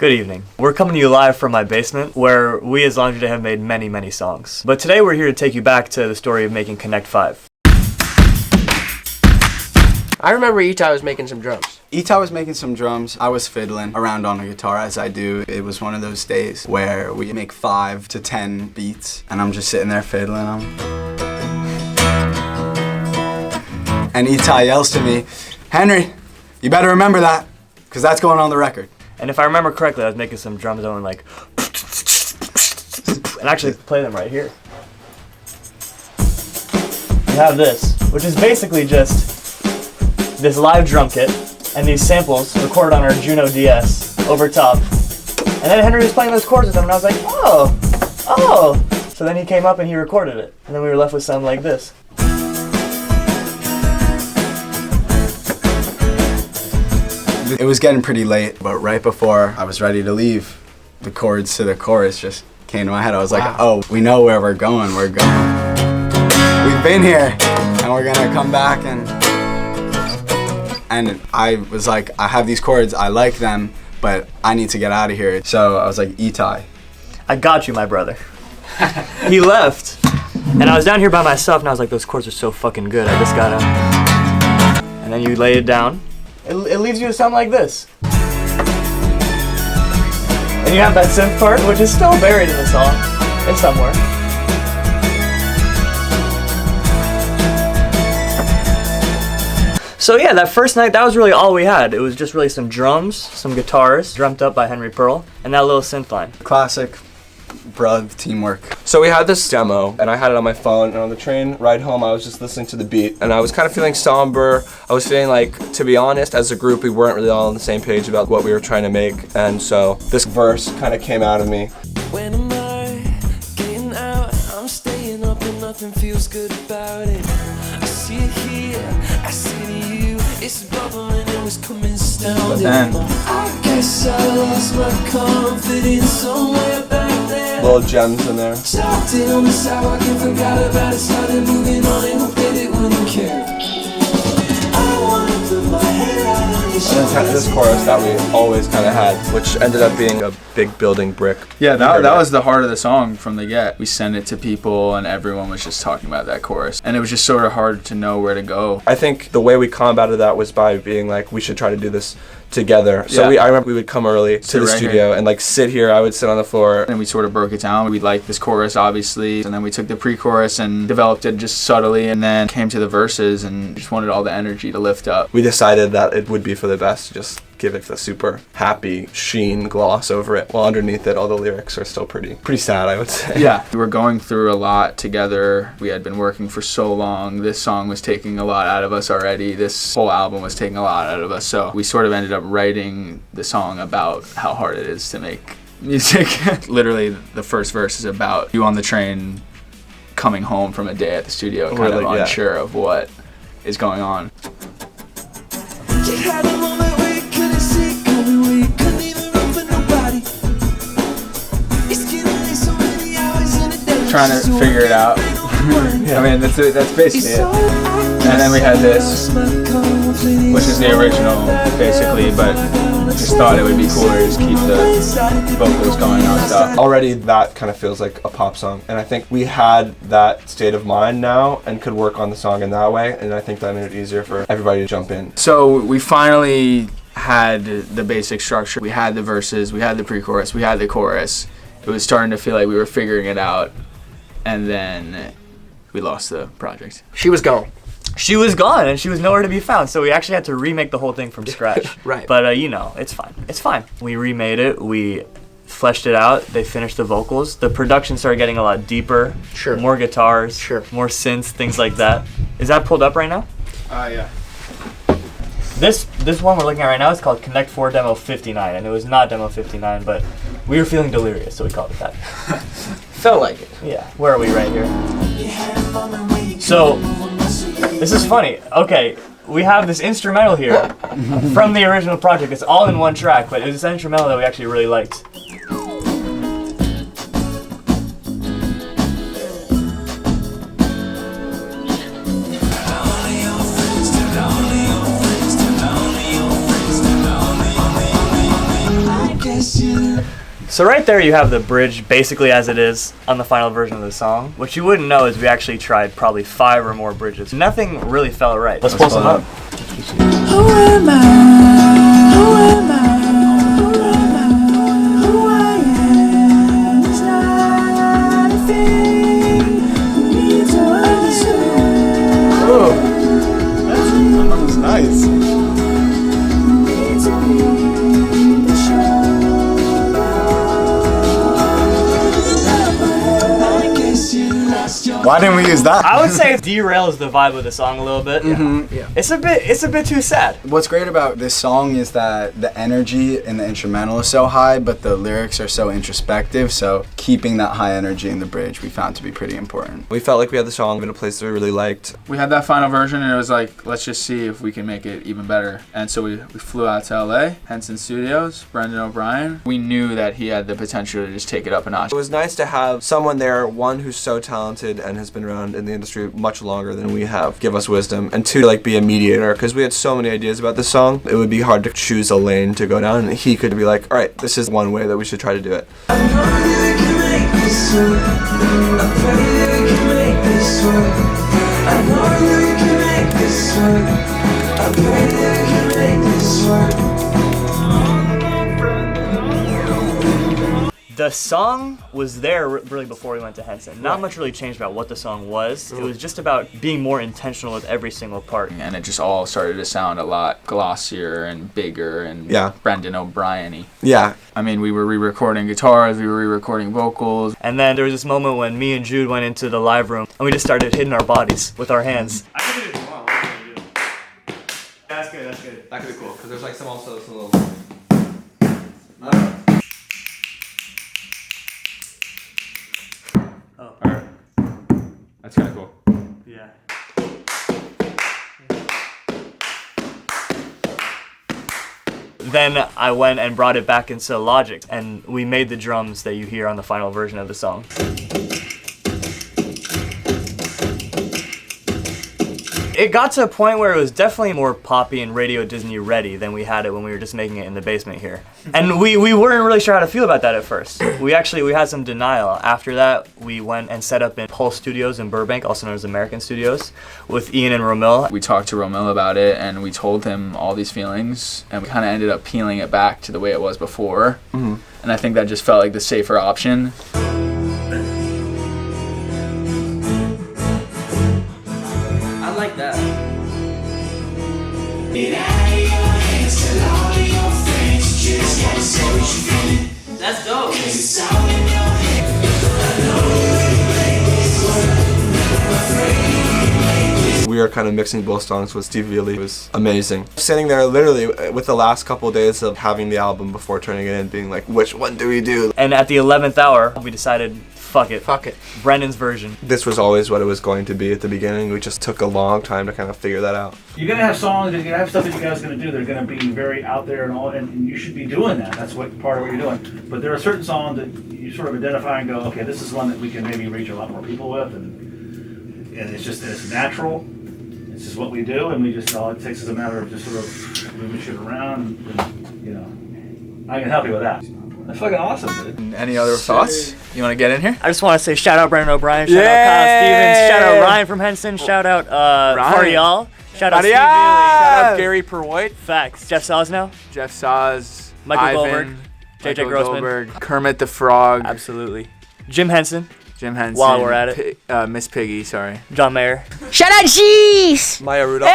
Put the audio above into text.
Good evening. We're coming to you live from my basement, where we as Laundry Day have made many, many songs. But today we're here to take you back to the story of making Connect 5. I remember Itai was making some drums. Itai was making some drums. I was fiddling around on a guitar as I do. It was one of those days where we make 5 to 10 beats, and I'm just sitting there fiddling them. And Itai yells to me, "Henry, you better remember that, because that's going on the record." And if I remember correctly, I was making some drums going like, and actually play them right here. You have this, which is basically just this live drum kit and these samples recorded on our Juno DS over top. And then Henry was playing those chords with them, and I was like, oh. So then he came up and he recorded it, and then we were left with something like this. It was getting pretty late, but right before I was ready to leave, the chords to the chorus just came to my head. I was like, oh, we know where we're going. We've been here, and we're gonna come back, and I was like, I have these chords, I like them, but I need to get out of here. So I was like, Itai, I got you, my brother. He left, and I was down here by myself, and I was like, those chords are so fucking good, I just gotta... And then you lay it down. It leaves you to sound like this. And you have that synth part, which is still buried in the song. It's somewhere. So yeah, that first night, that was really all we had. It was just really some drums, some guitars, drummed up by Henry Pearl, and that little synth line. classic bruv teamwork. So we had this demo, and I had it on my phone, and on the train ride home, I was just listening to the beat, and I was kind of feeling somber. I was feeling like, to be honest, as a group, we weren't really all on the same page about what we were trying to make, and so this verse kind of came out of me. When am I getting out? I'm staying up and nothing feels good about it. I see it here, I see it in you. It's bubbling, it was coming astounding. I guess I lost my confidence somewhere back there. Little gems in there. Stopped it on the sidewalk and forgot about it. Started moving on and hoped that it wouldn't care. I wanna put my head out on your And shoulders. then this chorus that we always kind of had, which ended up being a big building brick. Yeah, that was the heart of the song from the get. We sent it to people and everyone was just talking about that chorus. And it was just sort of hard to know where to go. I think the way we combated that was by being like, we should try to do this together. So I remember we would come early to the studio and like sit here, I would sit on the floor. And we sort of broke it down. We liked this chorus, obviously. And then we took the pre-chorus and developed it just subtly, and then came to the verses and just wanted all the energy to lift up. We decided that it would be for the best to just give it the super happy sheen gloss over it, while underneath it all the lyrics are still pretty sad, I would say. Yeah, we were going through a lot together. We had been working for so long. This song was taking a lot out of us already. This whole album was taking a lot out of us. So we sort of ended up writing the song about how hard it is to make music. Literally, the first verse is about you on the train coming home from a day at the studio, kind of unsure of what is going on. You had a moment where you couldn't see it coming, where you couldn't even run for nobody. It's getting late, so many hours in a day. Trying to figure it out. I mean, that's basically it. And then we had this, which is the original, basically, but just thought it would be cooler to just keep the vocals going on stuff. Already that kind of feels like a pop song, and I think we had that state of mind now and could work on the song in that way, and I think that made it easier for everybody to jump in. So we finally had the basic structure. We had the verses, we had the pre-chorus, we had the chorus. It was starting to feel like we were figuring it out, and then we lost the project. She was gone. She was gone, and she was nowhere to be found, so we actually had to remake the whole thing from scratch. Right. But, you know, it's fine. It's fine. We remade it. We fleshed it out. They finished the vocals. The production started getting a lot deeper. Sure. More guitars. Sure. More synths, things like that. Is that pulled up right now? Yeah. This one we're looking at right now is called Connect 4 Demo 59, and it was not Demo 59, but we were feeling delirious, so we called it that. Felt like it. Yeah. Where are we right here? So, this is funny. Okay, we have this instrumental here from the original project. It's all in one track, but it was this instrumental that we actually really liked. I guess So right there you have the bridge basically as it is on the final version of the song. What you wouldn't know is we actually tried probably 5 or more bridges. Nothing really felt right. Let's pull some up. Who am I? Who am I? Who am I? Who I am is not a thing you need to understand. Oh, that was nice. Need to be the show. I guess you lost your. Why didn't we use that? I would say it derails the vibe of the song a little bit. Yeah. It's a bit too sad. What's great about this song is that the energy in the instrumental is so high, but the lyrics are so introspective, so keeping that high energy in the bridge we found to be pretty important. We felt like we had the song in a place that we really liked. We had that final version and it was like, let's just see if we can make it even better. And so we flew out to LA, Henson Studios, Brendan O'Brien. We knew that he had the potential to just take it up a notch. It was nice to have someone there, one who's so talented and has been around in the industry much longer than we have, give us wisdom, and two, like be a mediator, because we had so many ideas about this song. It would be hard to choose a lane to go down, and he could be like, all right, this is one way that we should try to do it. I know you can make this work. I pray you can make this work. I know you can make this work. I pray you can make this work. The song was there really before we went to Henson. Not much really changed about what the song was. It was just about being more intentional with every single part. And it just all started to sound a lot glossier and bigger and Brendan O'Brien-y. Yeah. I mean, we were re-recording guitars, we were re-recording vocals. And then there was this moment when me and Jude went into the live room and we just started hitting our bodies with our hands. I can do it tomorrow. That's good, that's good. That could be cool, because there's like some little... Alright. That's kind of cool. Yeah. Then I went and brought it back into Logic, and we made the drums that you hear on the final version of the song. It got to a point where it was definitely more poppy and Radio Disney ready than we had it when we were just making it in the basement here. And we weren't really sure how to feel about that at first. We had some denial. After that, we went and set up in Pulse Studios in Burbank, also known as American Studios, with Ian and Romil. We talked to Romil about it and we told him all these feelings and we kind of ended up peeling it back to the way it was before. Mm-hmm. And I think that just felt like the safer option. I like that. That's dope. We were kind of mixing both songs with Steve Veely. It was amazing. Sitting there literally with the last couple of days of having the album before turning it in, being like, which one do we do? And at the 11th hour, we decided, fuck it. Fuck it. Brendan's version. This was always what it was going to be at the beginning. We just took a long time to kind of figure that out. You're gonna have songs, you're gonna have stuff that you guys are gonna do. They're gonna be very out there and all, and you should be doing that. That's what part of what you're doing. But there are certain songs that you sort of identify and go, okay, this is one that we can maybe reach a lot more people with, and it's natural. This is what we do, and we just all it takes is a matter of just sort of moving shit around, and you know, I can help you with that. That's fucking awesome, dude. Any other thoughts? You want to get in here? I just want to say shout out Brendan O'Brien, shout out Kyle Stevens, shout out Ryan from Henson, shout out Farial, shout out Steve Veely, Shout out Gary Perwoit, Facts, Jeff Sosno, Jeff Saz, Michael Ivan, Goldberg, JJ Michael Grossman. Goldberg, Kermit the Frog, Absolutely. Jim Henson, Jim Henson. While we're at it. Miss Piggy, sorry. John Mayer. Shout out Cheese! Maya Rudolph.